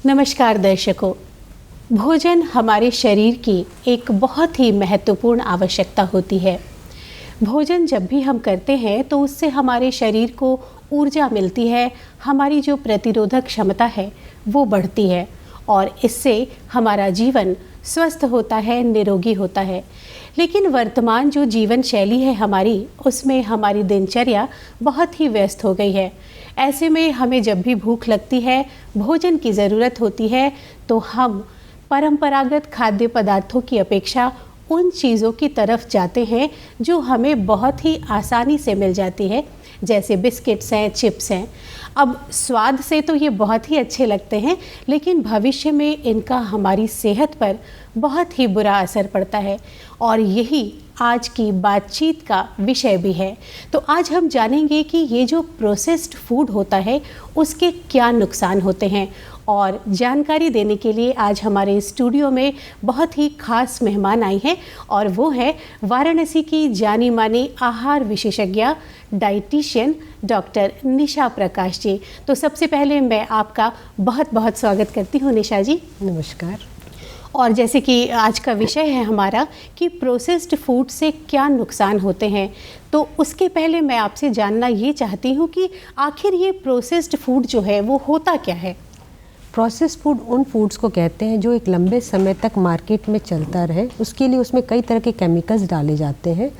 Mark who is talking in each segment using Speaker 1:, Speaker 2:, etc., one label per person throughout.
Speaker 1: नमस्कार दर्शकों। भोजन हमारे शरीर की एक बहुत ही महत्वपूर्ण आवश्यकता होती है। भोजन जब भी हम करते हैं तो उससे हमारे शरीर को ऊर्जा मिलती है, हमारी जो प्रतिरोधक क्षमता है वो बढ़ती है और इससे हमारा जीवन स्वस्थ होता है, निरोगी होता है। लेकिन वर्तमान जो जीवन शैली है हमारी, उसमें हमारी दिनचर्या बहुत ही व्यस्त हो गई है। ऐसे में हमें जब भी भूख लगती है, भोजन की ज़रूरत होती है, तो हम परंपरागत खाद्य पदार्थों की अपेक्षा उन चीज़ों की तरफ जाते हैं जो हमें बहुत ही आसानी से मिल जाती है, जैसे बिस्किट्स हैं, चिप्स हैं। अब स्वाद से तो ये बहुत ही अच्छे लगते हैं, लेकिन भविष्य में इनका हमारी सेहत पर बहुत ही बुरा असर पड़ता है और यही आज की बातचीत का विषय भी है। तो आज हम जानेंगे कि ये जो प्रोसेस्ड फूड होता है उसके क्या नुकसान होते हैं, और जानकारी देने के लिए आज हमारे स्टूडियो में बहुत ही खास मेहमान आई हैं और वो है वाराणसी की जानी मानी आहार विशेषज्ञ डाइटिशियन डॉक्टर निशा प्रकाश जी। तो सबसे पहले मैं आपका बहुत बहुत स्वागत करती हूँ निशा जी।
Speaker 2: नमस्कार।
Speaker 1: और जैसे कि आज का विषय है हमारा कि प्रोसेस्ड फूड से क्या नुकसान होते हैं, तो उसके पहले मैं आपसे जानना ये चाहती हूँ कि आखिर ये प्रोसेस्ड फूड जो है वो होता क्या है।
Speaker 2: प्रोसेस्ड फूड उन फूड्स को कहते हैं जो एक लंबे समय तक मार्केट में चलता रहे, उसके लिए उसमें कई तरह के केमिकल्स डाले जाते हैं।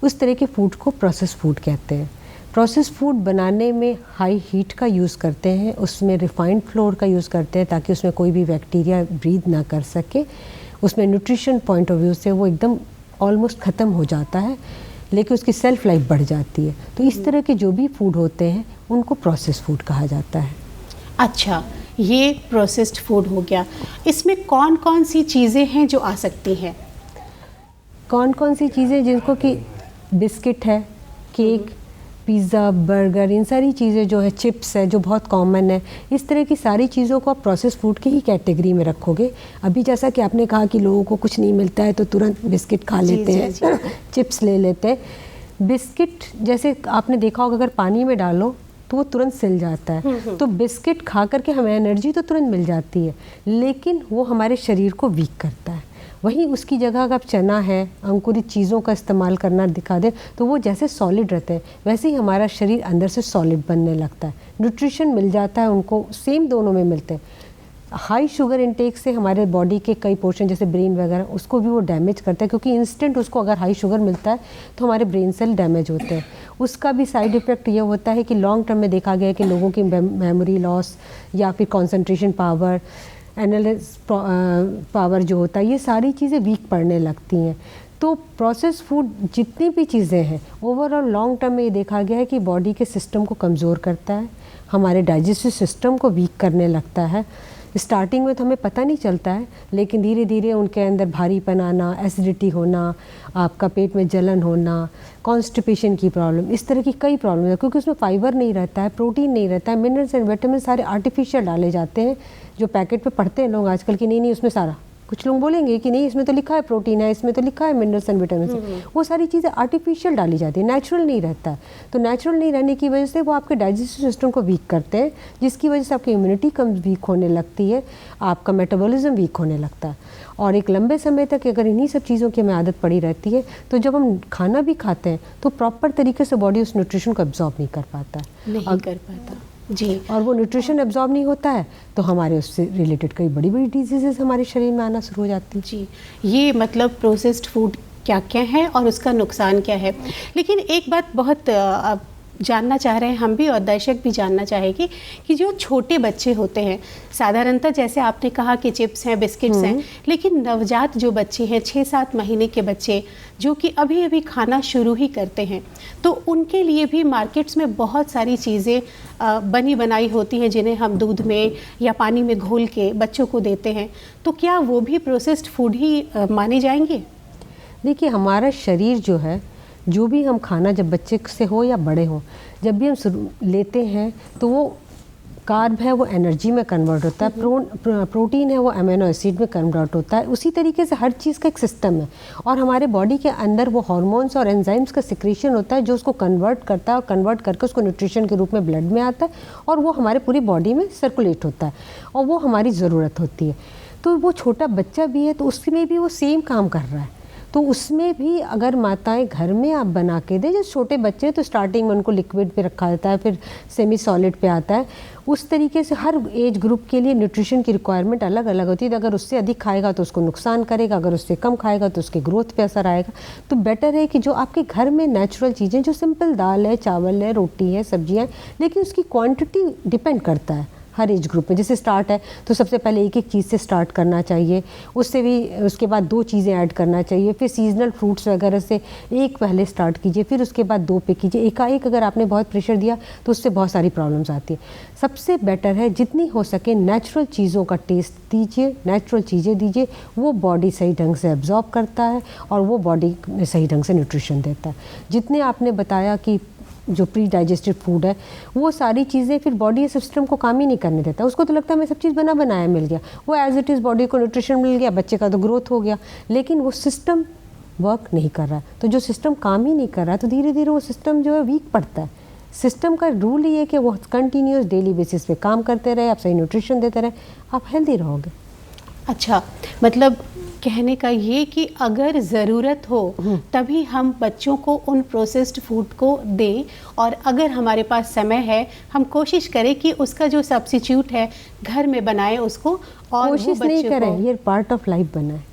Speaker 2: उस तरह के फूड को प्रोसेस्ड फूड कहते हैं। प्रोसेस्ड फूड बनाने में हाई हीट का यूज़ करते हैं, उसमें रिफाइंड फ्लोर का यूज़ करते हैं ताकि उसमें कोई भी बैक्टीरिया ब्रीद ना कर सके। उसमें न्यूट्रिशन पॉइंट ऑफ व्यू से वो एकदम ऑलमोस्ट ख़त्म हो जाता है, लेकिन उसकी सेल्फ लाइफ बढ़ जाती है। तो इस तरह के जो भी फूड होते हैं उनको प्रोसेस्ड फूड कहा जाता है।
Speaker 1: अच्छा, ये प्रोसेस्ड फूड हो गया। इसमें कौन कौन सी चीज़ें हैं जो आ सकती हैं?
Speaker 2: कौन कौन सी चीज़ें, जिनको कि बिस्किट है, केक, पिज़्ज़ा, बर्गर, इन सारी चीज़ें जो है, चिप्स है जो बहुत कॉमन है, इस तरह की सारी चीज़ों को आप प्रोसेस फूड की ही कैटेगरी में रखोगे। अभी जैसा कि आपने कहा कि लोगों को कुछ नहीं मिलता है तो तुरंत बिस्किट खा लेते हैं, चिप्स ले लेते हैं। बिस्किट जैसे आपने देखा होगा, अगर पानी में डालो तो वो तुरंत सिल जाता है। तो बिस्किट खा करके हमें एनर्जी तो तुरंत मिल जाती है, लेकिन वो हमारे शरीर को वीक करता है। वहीं उसकी जगह अगर चना है, अंकुरित चीज़ों का इस्तेमाल करना दिखा दें तो वो जैसे सॉलिड रहते हैं, वैसे ही हमारा शरीर अंदर से सॉलिड बनने लगता है। न्यूट्रिशन मिल जाता है उनको, सेम दोनों में मिलते हैं। हाई शुगर इंटेक से हमारे बॉडी के कई पोर्शन जैसे ब्रेन वगैरह, उसको भी वो डैमेज करता है, क्योंकि इंस्टेंट उसको अगर हाई शुगर मिलता है तो हमारे ब्रेन सेल डैमेज होते हैं। उसका भी साइड इफ़ेक्ट ये होता है कि लॉन्ग टर्म में देखा गया है कि लोगों की मेमोरी लॉस या फिर कॉन्सेंट्रेशन पावर, एनालिस पावर जो होता है, ये सारी चीज़ें वीक पड़ने लगती हैं। तो प्रोसेस फूड जितनी भी चीज़ें हैं, ओवरऑल लॉन्ग टर्म में ये देखा गया है कि बॉडी के सिस्टम को कमज़ोर करता है, हमारे डाइजेस्टिव सिस्टम को वीक करने लगता है। स्टार्टिंग में तो हमें पता नहीं चलता है, लेकिन धीरे धीरे उनके अंदर भारीपन आना, एसिडिटी होना, आपका पेट में जलन होना, कॉन्स्टिपेशन की प्रॉब्लम, इस तरह की कई प्रॉब्लम है, क्योंकि उसमें फाइबर नहीं रहता है, प्रोटीन नहीं रहता है, मिनरल्स एंड विटामिन सारे आर्टिफिशियल डाले जाते हैं। जो पैकेट पे पढ़ते हैं लोग आजकल की, नहीं उसमें सारा, कुछ लोग बोलेंगे कि नहीं इसमें तो लिखा है प्रोटीन है, इसमें तो लिखा है मिनरल्स एंड विटामिन, वो सारी चीज़ें आर्टिफिशियल डाली जाती है, नेचुरल नहीं रहता है। तो नेचुरल नहीं रहने की वजह से वो आपके डाइजेस्टिव सिस्टम को वीक करते हैं, जिसकी वजह से आपकी इम्यूनिटी कम वीक होने लगती है, आपका मेटाबॉलिज्म वीक होने लगता है। और एक लंबे समय तक अगर इन्हीं सब चीज़ों की हमें आदत पड़ी रहती है, तो जब हम खाना भी खाते हैं तो प्रॉपर तरीके से बॉडी उस न्यूट्रिशन को एब्जॉर्ब नहीं कर पाता है,
Speaker 1: नहीं कर पाता जी।
Speaker 2: और वो न्यूट्रिशन एब्जॉर्ब नहीं होता है तो हमारे उससे रिलेटेड कई बड़ी बड़ी डिजीजेस हमारे शरीर में आना शुरू हो जाती हैं।
Speaker 1: जी, ये मतलब प्रोसेस्ड फूड क्या क्या है और उसका नुकसान क्या है। लेकिन एक बात बहुत जानना चाह रहे हैं हम भी और दर्शक भी जानना चाहेंगे कि जो छोटे बच्चे होते हैं, साधारणतः जैसे आपने कहा कि चिप्स हैं, बिस्किट्स हैं, लेकिन नवजात जो बच्चे हैं, 6-7 महीने के बच्चे जो कि अभी अभी खाना शुरू ही करते हैं, तो उनके लिए भी मार्केट्स में बहुत सारी चीज़ें बनी बनाई होती हैं जिन्हें हम दूध में या पानी में घोल के बच्चों को देते हैं। तो क्या वो भी प्रोसेस्ड फूड ही माने जाएंगे?
Speaker 2: देखिए, हमारा शरीर जो है, जो भी हम खाना, जब बच्चे से हो या बड़े हों, जब भी हम लेते हैं तो वो कार्ब है वो एनर्जी में कन्वर्ट होता है, प्रोटीन है वो अमीनो एसिड में कन्वर्ट होता है। उसी तरीके से हर चीज़ का एक सिस्टम है और हमारे बॉडी के अंदर वो हार्मोन्स और एंजाइम्स का सिक्रेशन होता है जो उसको कन्वर्ट करता है और कन्वर्ट करके उसको न्यूट्रिशन के रूप में ब्लड में आता है और वो हमारे पूरी बॉडी में सर्कुलेट होता है और वो हमारी ज़रूरत होती है। तो वो छोटा बच्चा भी है तो उसमें भी वो सेम काम कर रहा है। तो उसमें भी अगर माताएं घर में आप बना के दें, जैसे छोटे बच्चे हैं तो स्टार्टिंग में उनको लिक्विड पे रखा जाता है, फिर सेमी सॉलिड पे आता है। उस तरीके से हर एज ग्रुप के लिए न्यूट्रिशन की रिक्वायरमेंट अलग अलग होती है। अगर उससे अधिक खाएगा तो उसको नुकसान करेगा, अगर उससे कम खाएगा तो उसके ग्रोथ पे असर आएगा। तो बेटर है कि जो आपके घर में नेचुरल चीज़ें, जो सिंपल दाल है, चावल है, रोटी है, सब्जियाँ हैं, लेकिन उसकी क्वान्टिटी डिपेंड करता है हर एज ग्रुप में। जैसे स्टार्ट है तो सबसे पहले एक एक चीज़ से स्टार्ट करना चाहिए, उससे भी उसके बाद 2 चीज़ें ऐड करना चाहिए, फिर सीजनल फ्रूट्स वगैरह से एक पहले स्टार्ट कीजिए, फिर उसके बाद 2 पे कीजिए। एकाएक अगर आपने बहुत प्रेशर दिया तो उससे बहुत सारी प्रॉब्लम्स आती है। सबसे बेटर है जितनी हो सके नेचुरल चीज़ों का टेस्ट दीजिए, नेचुरल चीज़ें दीजिए, वो बॉडी सही ढंग से एब्जॉर्ब करता है और वो बॉडी में सही ढंग से न्यूट्रिशन देता है। जितने आपने बताया कि जो प्री डाइजेस्टेड फूड है वो सारी चीज़ें फिर बॉडी सिस्टम को काम ही नहीं करने देता। उसको तो लगता है मैं सब चीज़ बना बनाया मिल गया, वो एज इट इज़ बॉडी को न्यूट्रिशन मिल गया, बच्चे का तो ग्रोथ हो गया, लेकिन वो सिस्टम वर्क नहीं कर रहा है। तो जो सिस्टम काम ही नहीं कर रहा है तो धीरे धीरे वो सिस्टम जो है वीक पड़ता है। सिस्टम का रूल ये है कि वो कंटिन्यूस डेली बेसिस पे काम करते रहे, आप सही न्यूट्रिशन देते रहे, आप हेल्दी रहोगे।
Speaker 1: अच्छा, मतलब कहने का ये कि अगर ज़रूरत हो तभी हम बच्चों को उन प्रोसेस्ड फूड को दें, और अगर हमारे पास समय है हम कोशिश करें कि उसका जो सब्स्टिट्यूट है घर में बनाएं उसको। और
Speaker 2: कोशिश नहीं करें, ये पार्ट ऑफ लाइफ बना है।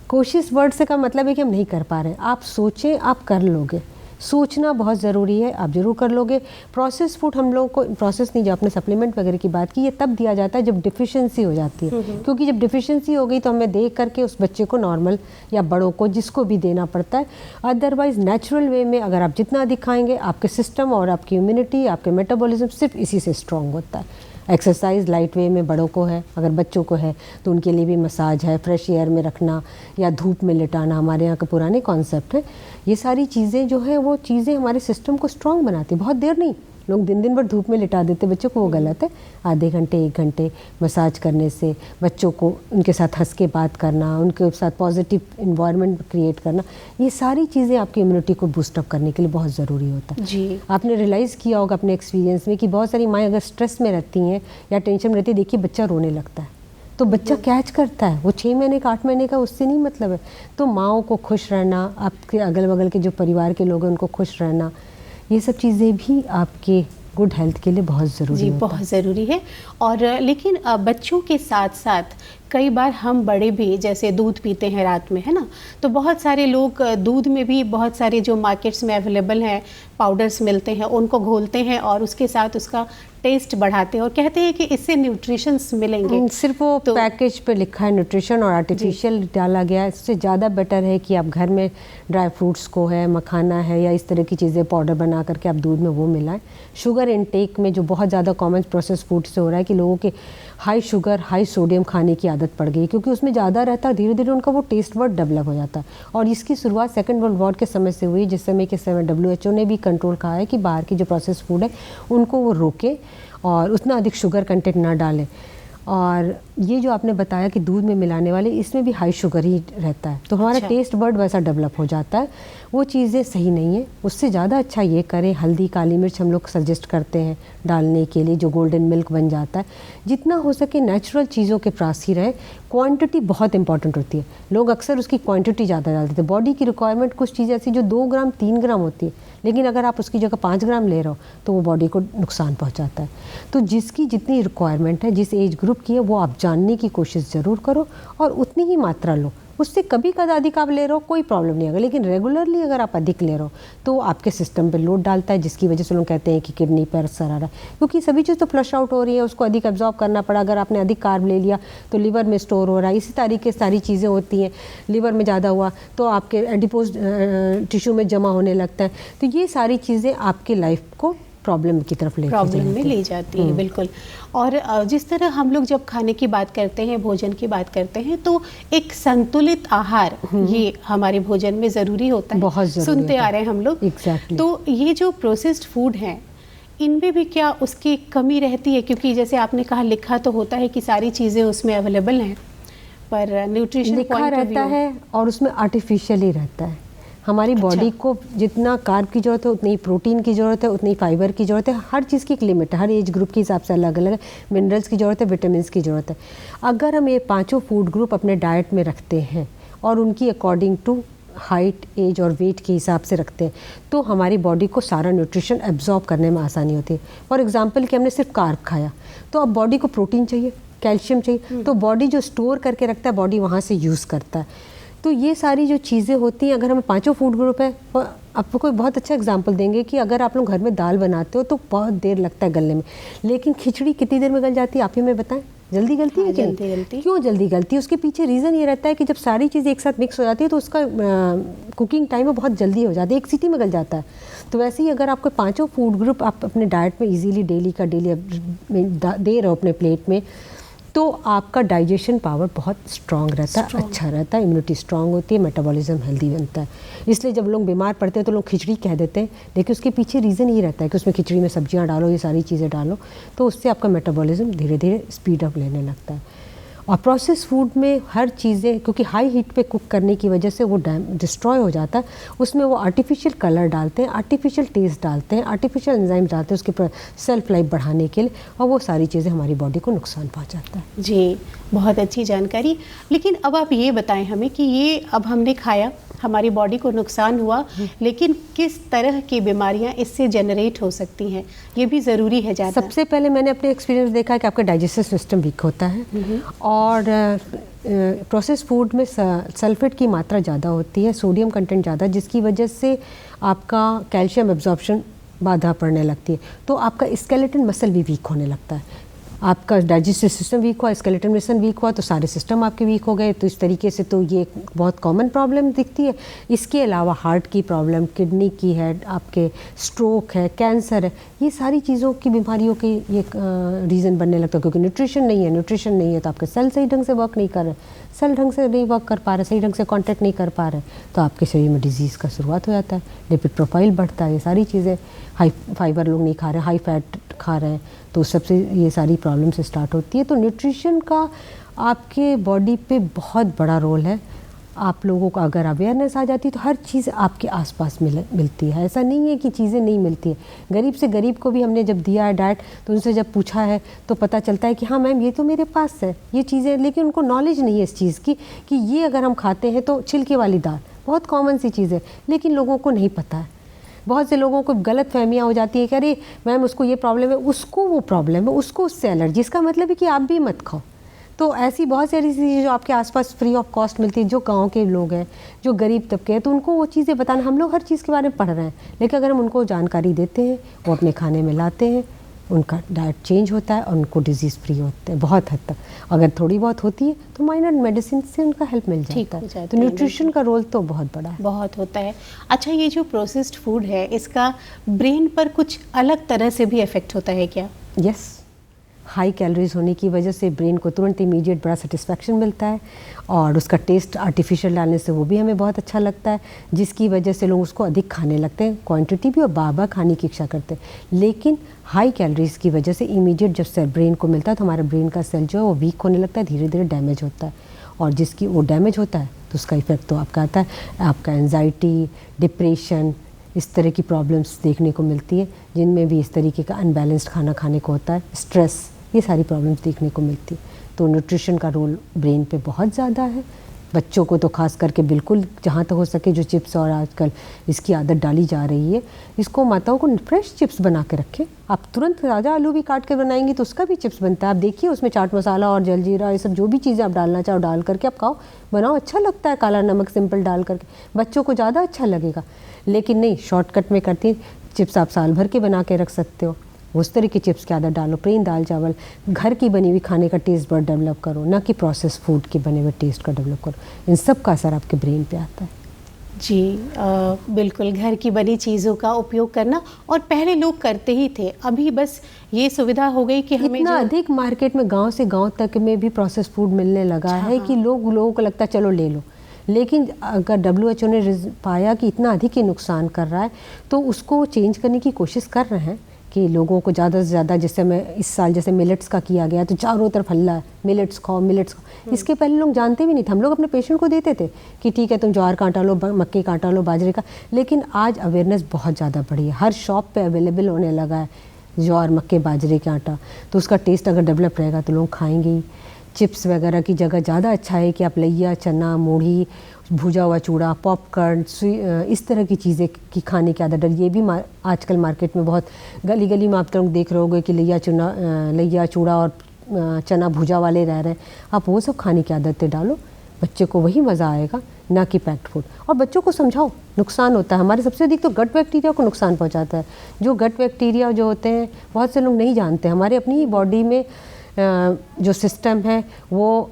Speaker 2: कोशिश वर्ड से का मतलब है कि हम नहीं कर पा रहे। आप सोचें, आप कर लोगे। सोचना बहुत ज़रूरी है, आप ज़रूर कर लोगे। प्रोसेस फूड हम लोगों को, प्रोसेस नहीं, जो आपने सप्लीमेंट वगैरह की बात की, ये तब दिया जाता है जब डिफिशिएंसी हो जाती है। क्योंकि जब डिफिशिएंसी हो गई तो हमें देख करके उस बच्चे को नॉर्मल या बड़ों को जिसको भी देना पड़ता है। अदरवाइज नेचुरल वे में अगर आप जितना अधिक खाएंगे, आपके सिस्टम और आपकी इम्यूनिटी, आपके मेटाबॉलिज्म सिर्फ इसी से स्ट्रॉन्ग होता है। एक्सरसाइज लाइट वे में बड़ों को है, अगर बच्चों को है तो उनके लिए भी मसाज है, फ्रेश एयर में रखना या धूप में लिटाना, हमारे यहाँ का पुराने कॉन्सेप्ट है। ये सारी चीज़ें जो है वो चीज़ें हमारे सिस्टम को स्ट्रॉन्ग बनाती है। बहुत देर नहीं, लोग दिन दिन भर धूप में लिटा देते बच्चों को, वो गलत है। आधे घंटे 1 घंटे मसाज करने से, बच्चों को उनके साथ हंस के बात करना, उनके साथ पॉजिटिव इन्वायरमेंट क्रिएट करना, ये सारी चीज़ें आपकी इम्यूनिटी को बूस्टअप करने के लिए बहुत ज़रूरी होता है।
Speaker 1: जी,
Speaker 2: आपने रियलाइज़ किया होगा अपने एक्सपीरियंस में कि बहुत सारी माएँ अगर स्ट्रेस में रहती हैं या टेंशन में रहती है, देखिए बच्चा रोने लगता है तो बच्चा कैच करता है। वो 6 महीने का 8 महीने का उससे नहीं मतलब है। तो माँओं को खुश रहना, आपके अगल बगल के जो परिवार के लोग हैं उनको खुश रहना, ये सब चीज़ें भी आपके गुड हेल्थ के लिए बहुत ज़रूरी है।
Speaker 1: जी, बहुत ज़रूरी है। और लेकिन बच्चों के साथ साथ कई बार हम बड़े भी जैसे दूध पीते हैं रात में, है ना, तो बहुत सारे लोग दूध में भी बहुत सारे जो मार्केट्स में अवेलेबल हैं पाउडर्स मिलते हैं, उनको घोलते हैं और उसके साथ उसका टेस्ट बढ़ाते हैं और कहते हैं कि इससे न्यूट्रिशंस मिलेंगे।
Speaker 2: सिर्फ वो तो पैकेज पे लिखा है न्यूट्रिशन और आर्टिफिशियल डाला गया है। इससे ज़्यादा बेटर है कि आप घर में ड्राई फ्रूट्स को है, मखाना है या इस तरह की चीज़ें पाउडर बना करके आप दूध में वो मिलाएं। शुगर इनटेक में जो बहुत ज़्यादा कॉमन प्रोसेस फूड से हो रहा है कि लोगों के हाई शुगर हाई सोडियम खाने की आदत पड़ गई, क्योंकि उसमें ज़्यादा रहता है, धीरे धीरे उनका वो टेस्ट वर्ड डेवलप हो जाता है। और इसकी शुरुआत सेकंड वर्ल्ड वॉर के समय से हुई, जिस समय के समय WHO ने भी कंट्रोल कहा है कि बाहर की जो प्रोसेस फूड है उनको वो रोके और उतना अधिक शुगर कंटेंट ना डालें। और ये जो आपने बताया कि दूध में मिलाने वाले, इसमें भी हाई शुगर ही रहता है, तो हमारा टेस्ट बर्ड वैसा डेवलप हो जाता है। वो चीज़ें सही नहीं है। उससे ज़्यादा अच्छा ये करें, हल्दी काली मिर्च हम लोग सजेस्ट करते हैं डालने के लिए, जो गोल्डन मिल्क बन जाता है। जितना हो सके नेचुरल चीज़ों के पास ही रहे। क्वांटिटी बहुत इंपॉर्टेंट होती है। लोग अक्सर उसकी क्वांटिटी ज़्यादा डालते हैं। बॉडी की रिक्वायरमेंट कुछ चीज़ें ऐसी जो 2 ग्राम 3 ग्राम होती है, लेकिन अगर आप उसकी जगह 5 ग्राम ले रहे हो तो वो बॉडी को नुकसान पहुंचाता है। तो जिसकी जितनी रिक्वायरमेंट है, जिस एज ग्रुप की है, वो आप जानने की कोशिश ज़रूर करो और उतनी ही मात्रा लो। उससे कभी कदा अधिक आप ले रहे हो कोई प्रॉब्लम नहीं आएगा, लेकिन रेगुलरली अगर आप अधिक ले रहे हो तो आपके सिस्टम पे लोड डालता है, जिसकी वजह से लोग कहते हैं कि किडनी पर असर आ रहा है, क्योंकि सभी चीज़ तो फ्लश आउट हो रही है, उसको अधिक एब्जॉर्ब करना पड़ा। अगर आपने अधिक कार्ब ले लिया तो लीवर में स्टोर हो रहा है। इसी तरीके से सारी चीज़ें होती हैं। लीवर में ज़्यादा हुआ तो आपके एडिपोज टिश्यू में जमा होने लगता है। तो ये सारी चीज़ें आपकी लाइफ को प्रॉब्लम की तरफ ले
Speaker 1: जाती है। बिल्कुल। और जिस तरह हम लोग जब खाने की बात करते हैं, भोजन की बात करते हैं, तो एक संतुलित आहार ये हमारे भोजन में ज़रूरी होता है,
Speaker 2: बहुत ज़रूरी
Speaker 1: सुनते आ रहे हैं हम लोग।
Speaker 2: Exactly.
Speaker 1: तो ये जो प्रोसेस्ड फूड हैं, इनमें भी क्या उसकी कमी रहती है? क्योंकि जैसे आपने कहा लिखा तो होता है कि सारी चीज़ें उसमें अवेलेबल हैं, पर न्यूट्रिशन
Speaker 2: लिखा रहता है और उसमें आर्टिफिशियल ही रहता है। हमारी बॉडी को जितना कार्ब की ज़रूरत है उतनी ही प्रोटीन की ज़रूरत है, उतनी ही फाइबर की ज़रूरत है। हर चीज़ की एक लिमिट है, हर एज ग्रुप के हिसाब से अलग अलग है। मिनरल्स की ज़रूरत है, विटामिन की ज़रूरत है। अगर हम ये पांचों फूड ग्रुप अपने डाइट में रखते हैं और उनकी अकॉर्डिंग टू हाइट, एज और वेट के हिसाब से रखते हैं तो हमारी बॉडी को सारा न्यूट्रिशन एब्जॉर्ब करने में आसानी होती है। फॉर एग्जांपल कि हमने सिर्फ कार्ब खाया तो अब बॉडी को प्रोटीन चाहिए, कैल्शियम चाहिए, तो बॉडी जो स्टोर करके रखता है बॉडी वहाँ से यूज़ करता है। तो ये सारी जो चीज़ें होती हैं, अगर हमें पांचों फूड ग्रुप है, आपको कोई बहुत अच्छा एग्जांपल देंगे कि अगर आप लोग घर में दाल बनाते हो तो बहुत देर लगता है गलने में, लेकिन खिचड़ी कितनी देर में गल जाती है आप ही में बताएं? जल्दी गलती है?
Speaker 1: जल्दी गलती।
Speaker 2: क्यों जल्दी गलती है? उसके पीछे रीज़न ये रहता है कि जब सारी चीज़ें एक साथ मिक्स हो जाती है तो उसका कुकिंग टाइम है बहुत जल्दी हो जाती है, एक सीटी में गल जाता है। तो वैसे ही अगर आपको पांचों फूड ग्रुप आप अपने डाइट में इजीली डेली का डेली दे रहे हो अपने प्लेट में, तो आपका डाइजेशन पावर बहुत स्ट्रांग रहता है, अच्छा रहता है, इम्यूनिटी स्ट्रांग होती है, मेटाबॉलिज्म हेल्दी बनता है। इसलिए जब लोग बीमार पड़ते हैं तो लोग खिचड़ी कह देते हैं, लेकिन उसके पीछे रीज़न ये रहता है कि उसमें खिचड़ी में सब्जियां डालो, ये सारी चीज़ें डालो, तो उससे आपका मेटाबॉलिज्म धीरे धीरे स्पीड अप लेने लगता है। और प्रोसेस फूड में हर चीज़ें क्योंकि हाई हीट पे कुक करने की वजह से वो डिस्ट्रॉय हो जाता है, उसमें वो आर्टिफिशियल कलर डालते हैं, आर्टिफिशियल टेस्ट डालते हैं, आर्टिफिशियल एंजाइम डालते हैं उसके सेल्फ लाइफ बढ़ाने के लिए, और वो सारी चीज़ें हमारी बॉडी को नुकसान पहुंचाता है।
Speaker 1: जी, बहुत अच्छी जानकारी। लेकिन अब आप ये बताएं हमें कि ये अब हमने खाया, हमारी बॉडी को नुकसान हुआ, लेकिन किस तरह की बीमारियां इससे जनरेट हो सकती हैं, ये भी ज़रूरी है जानना।
Speaker 2: सबसे पहले मैंने अपने एक्सपीरियंस देखा है कि आपका डाइजेस्टिव सिस्टम वीक होता है और प्रोसेस फूड में सल्फेट की मात्रा ज़्यादा होती है, सोडियम कंटेंट ज़्यादा, जिसकी वजह से आपका कैल्शियम एब्जॉर्प्शन बाधा पड़ने लगती है, तो आपका स्केलेटन मसल भी वीक होने लगता है। आपका डाइजेस्टिव सिस्टम वीक हुआ, स्केलेटन मसल वीक हुआ तो सारे सिस्टम आपके वीक हो गए। तो इस तरीके से तो ये एक बहुत कॉमन प्रॉब्लम दिखती है। इसके अलावा हार्ट की प्रॉब्लम, किडनी की है, आपके स्ट्रोक है, कैंसर है, ये सारी चीज़ों की बीमारियों की ये रीज़न बनने लगता है, क्योंकि न्यूट्रिशन नहीं है तो आपके सेल सही ढंग से वर्क नहीं कर रहे, सेल ढंग से नहीं वर्क कर पा रहे, सही ढंग से कॉन्टैक्ट नहीं कर पा रहे, तो आपके शरीर में डिजीज़ का शुरुआत हो जाता है, लिपिड प्रोफाइल बढ़ता है, ये सारी चीज़ें, हाई फाइबर लोग नहीं खा रहे, हाई फैट खा रहे हैं, तो सबसे ये सारी प्रॉब्लम से स्टार्ट होती है। तो न्यूट्रिशन का आपके बॉडी पे बहुत बड़ा रोल है। आप लोगों को अगर अवेयरनेस आ जाती है तो हर चीज़ आपके आसपास मिलती है। ऐसा नहीं है कि चीज़ें नहीं मिलती है। गरीब से गरीब को भी हमने जब दिया है डाइट तो उनसे जब पूछा है तो पता चलता है कि हाँ मैम ये तो मेरे पास है ये चीज़ें, लेकिन उनको नॉलेज नहीं है इस चीज़ की कि ये अगर हम खाते हैं तो छिलके वाली दाल बहुत कॉमन सी चीज़ है, लेकिन लोगों को नहीं पता है। बहुत से लोगों को गलत फहमियाँ हो जाती है कि अरे मैम उसको ये प्रॉब्लम है, उसको वो प्रॉब्लम है, उसको उससे एलर्जी, इसका मतलब है कि आप भी मत खाओ। तो ऐसी बहुत सारी चीज़ें जो आपके आसपास फ्री ऑफ कॉस्ट मिलती है, जो गांव के लोग हैं, जो गरीब तबके हैं, तो उनको वो चीज़ें बताना। हम लोग हर चीज़ के बारे में पढ़ रहे हैं, लेकिन अगर हम उनको जानकारी देते हैं, वो अपने खाने में लाते हैं, उनका डाइट चेंज होता है और उनको डिजीज़ फ्री होते हैं बहुत हद तक। अगर थोड़ी बहुत होती है तो माइनर मेडिसिन से उनका हेल्प मिल जाता है। तो न्यूट्रिशन का रोल तो बहुत बड़ा है,
Speaker 1: बहुत होता है। अच्छा, ये जो प्रोसेस्ड फूड है इसका ब्रेन पर कुछ अलग तरह से भी इफेक्ट होता है क्या?
Speaker 2: यस, हाई कैलोरीज होने की वजह से ब्रेन को तुरंत इमीडिएट बड़ा सेटिस्फैक्शन मिलता है और उसका टेस्ट आर्टिफिशियल डालने से वो भी हमें बहुत अच्छा लगता है, जिसकी वजह से लोग उसको अधिक खाने लगते हैं, क्वांटिटी भी और बार खाने की इच्छा करते हैं। लेकिन हाई कैलोरीज की वजह से इमीडिएट जब सेल ब्रेन को मिलता है तो हमारा ब्रेन का सेल जो है वो वीक होने लगता है, धीरे धीरे डैमेज होता है, और जिसकी वो डैमेज होता है तो उसका इफेक्ट तो आपका आता है, आपका एंजाइटी, डिप्रेशन, इस तरह की प्रॉब्लम्स देखने को मिलती है, जिनमें भी इस तरीके का अनबैलेंस्ड खाना खाने को होता है, स्ट्रेस, ये सारी प्रॉब्लम्स देखने को मिलती है। तो न्यूट्रिशन का रोल ब्रेन पे बहुत ज़्यादा है। बच्चों को तो खास करके बिल्कुल जहाँ तक हो सके जो चिप्स और आजकल इसकी आदत डाली जा रही है, इसको माताओं को फ्रेश चिप्स बना के रखें। आप तुरंत ताज़ा आलू भी काट के बनाएंगी तो उसका भी चिप्स बनता है। आप देखिए उसमें चाट मसाला और जलजीरा ये सब जो भी चीज़ें आप डालना चाहो डाल करके आप खाओ, बनाओ, अच्छा लगता है। काला नमक सिंपल डाल करके बच्चों को ज़्यादा अच्छा लगेगा। लेकिन नहीं, शॉर्टकट में करती चिप्स आप साल भर के बना के रख सकते हो, उस तरह की चिप्स की आदत डालो। प्लेन दाल चावल, घर की बनी हुई खाने का टेस्ट बर्ड डेवलप करो, ना कि प्रोसेस फूड के बने हुए टेस्ट का डेवलप करो। इन सब का असर आपके ब्रेन पे आता है।
Speaker 1: जी बिल्कुल, घर की बनी चीज़ों का उपयोग करना, और पहले लोग करते ही थे, अभी बस ये सुविधा हो गई कि हमें
Speaker 2: इतना अधिक मार्केट में गांव से गांव तक में भी प्रोसेस फूड मिलने लगा है कि लोगों को लगता है चलो ले लो। लेकिन अगर WHO ने पाया कि इतना अधिक ही नुकसान कर रहा है तो उसको चेंज करने की कोशिश कर रहे हैं कि लोगों को ज़्यादा से ज़्यादा, जैसे मैं इस साल जैसे मिलेट्स का किया गया तो चारों तरफ हल्ला है, मिलेट्स खाओ मिलेट्स खाओ। इसके पहले लोग जानते भी नहीं थे, हम लोग अपने पेशेंट को देते थे कि ठीक है तुम ज्वार का आटा लो, मक्के का आटा लो, बाजरे का। लेकिन आज अवेयरनेस बहुत ज़्यादा बढ़ी है, हर शॉप पे अवेलेबल होने लगा है ज्वार मक्के बाजरे का आटा। तो उसका टेस्ट अगर डेवलप रहेगा तो लोग खाएंगे ही। चिप्स वगैरह की जगह ज़्यादा अच्छा है कि आप लैया, चना, मूढ़ी, भुजा हुआ चूड़ा, पॉपकॉर्न, इस तरह की चीज़ें की खाने की आदत डल। ये भी आजकल मार्केट में बहुत गली गली में आप तो देख रहे होगे कि लैया चूड़ा और चना भुजा वाले रह रहे हैं। आप वो सब खाने की आदतें डालो, बच्चे को वही मज़ा आएगा, ना कि पैक्ड फूड। और बच्चों को समझाओ नुकसान होता है, हमारे सबसे अधिक तो गट बैक्टीरिया को नुकसान पहुंचाता है। जो गट बैक्टीरिया जो होते हैं बहुत से लोग नहीं जानते, हमारे अपनी ही बॉडी में जो सिस्टम है वो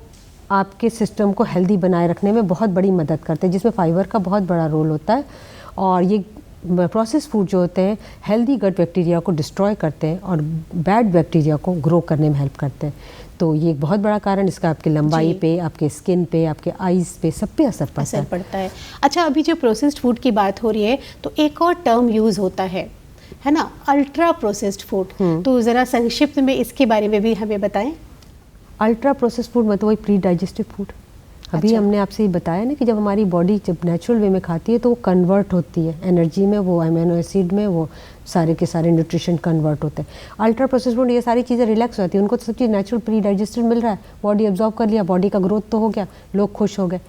Speaker 2: आपके सिस्टम को हेल्दी बनाए रखने में बहुत बड़ी मदद करते हैं, जिसमें फाइबर का बहुत बड़ा रोल होता है। और ये प्रोसेस फूड जो होते हैं हेल्दी गट बैक्टीरिया को डिस्ट्रॉय करते हैं और बैड बैक्टीरिया को ग्रो करने में हेल्प करते हैं। तो ये एक बहुत बड़ा कारण इसका आपकी लंबाई पे, आपके स्किन पे, आपके आईज पे, सब पे असर पड़ता है।
Speaker 1: अच्छा, अभी जो प्रोसेस्ड फूड की बात हो रही है तो एक और टर्म यूज़ होता है ना, अल्ट्रा प्रोसेस्ड फूड। तो ज़रा संक्षिप्त में इसके बारे में भी हमें बताएं।
Speaker 2: अल्ट्रा प्रोसेस्ड फूड मतलब वही प्री डाइजेस्टिव फूड। अभी हमने आपसे ये बताया ना कि जब हमारी बॉडी जब नेचुरल वे में खाती है तो वो कन्वर्ट होती है एनर्जी में, वो अमीनो एसिड में, वो सारे के सारे न्यूट्रिशन कन्वर्ट होते हैं। अल्ट्रा प्रोसेस्ड फूड ये सारी चीज़ें रिलैक्स होती है, उनको तो सब चीज़ नेचुरल प्री डाइजेस्टेड मिल रहा है, बॉडी एब्जॉर्ब कर लिया, बॉडी का ग्रोथ तो हो गया, लोग खुश हो गए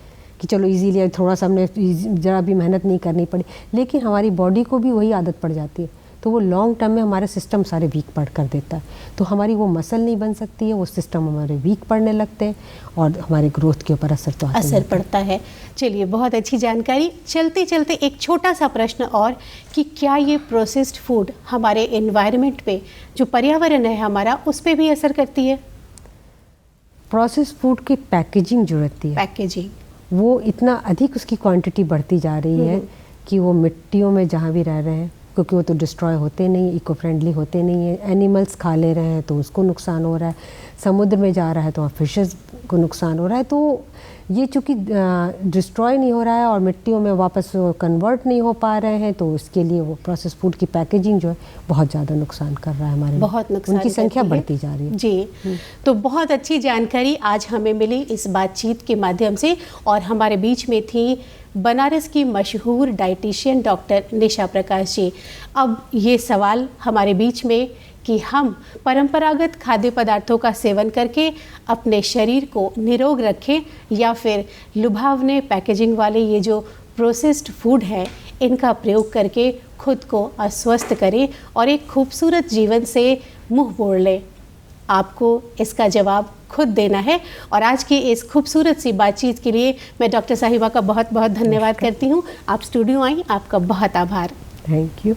Speaker 2: कि चलो इजीली, थोड़ा सा हमने ज़रा भी मेहनत नहीं करनी पड़ी। लेकिन हमारी बॉडी को भी वही आदत पड़ जाती है, तो वो लॉन्ग टर्म में हमारे सिस्टम सारे वीक पड़ कर देता है। तो हमारी वो मसल नहीं बन सकती है, वो सिस्टम हमारे वीक पड़ने लगते हैं और हमारे ग्रोथ के ऊपर असर
Speaker 1: पड़ता है। चलिए, बहुत अच्छी जानकारी। चलते चलते एक छोटा सा प्रश्न और कि क्या ये प्रोसेस्ड फूड हमारे एनवायरनमेंट पे, जो पर्यावरण है हमारा, उस पर भी असर करती है?
Speaker 2: प्रोसेस्ड फूड की पैकेजिंग जो रहती है,
Speaker 1: पैकेजिंग,
Speaker 2: वो इतना अधिक उसकी क्वांटिटी बढ़ती जा रही है कि वो मिट्टियों में जहाँ भी रह रहे हैं, क्योंकि वो तो डिस्ट्रॉय होते नहीं, इको फ्रेंडली होते नहीं है, एनिमल्स खा ले रहे हैं तो उसको नुकसान हो रहा है, समुद्र में जा रहा है तो वहाँ फिशेस को नुकसान हो रहा है। तो ये चूँकि डिस्ट्रॉय नहीं हो रहा है और मिट्टियों में वापस कन्वर्ट नहीं हो पा रहे हैं, तो इसके लिए वो प्रोसेस फूड की पैकेजिंग जो है बहुत ज़्यादा नुकसान कर रहा है हमारे,
Speaker 1: बहुत नुकसान,
Speaker 2: उनकी संख्या बढ़ती जा रही है
Speaker 1: जी। तो बहुत अच्छी जानकारी आज हमें मिली इस बातचीत के माध्यम से। और हमारे बीच में थी बनारस की मशहूर डाइटिशियन डॉक्टर निशा प्रकाश जी। अब ये सवाल हमारे बीच में कि हम परंपरागत खाद्य पदार्थों का सेवन करके अपने शरीर को निरोग रखें या फिर लुभावने पैकेजिंग वाले ये जो प्रोसेस्ड फूड है इनका प्रयोग करके खुद को अस्वस्थ करें और एक खूबसूरत जीवन से मुंह मोड़ लें। आपको इसका जवाब खुद देना है। और आज की इस खूबसूरत सी बातचीत के लिए मैं डॉक्टर साहिबा का बहुत बहुत धन्यवाद करती हूँ। आप स्टूडियो आई, आपका बहुत आभार।
Speaker 2: Thank you.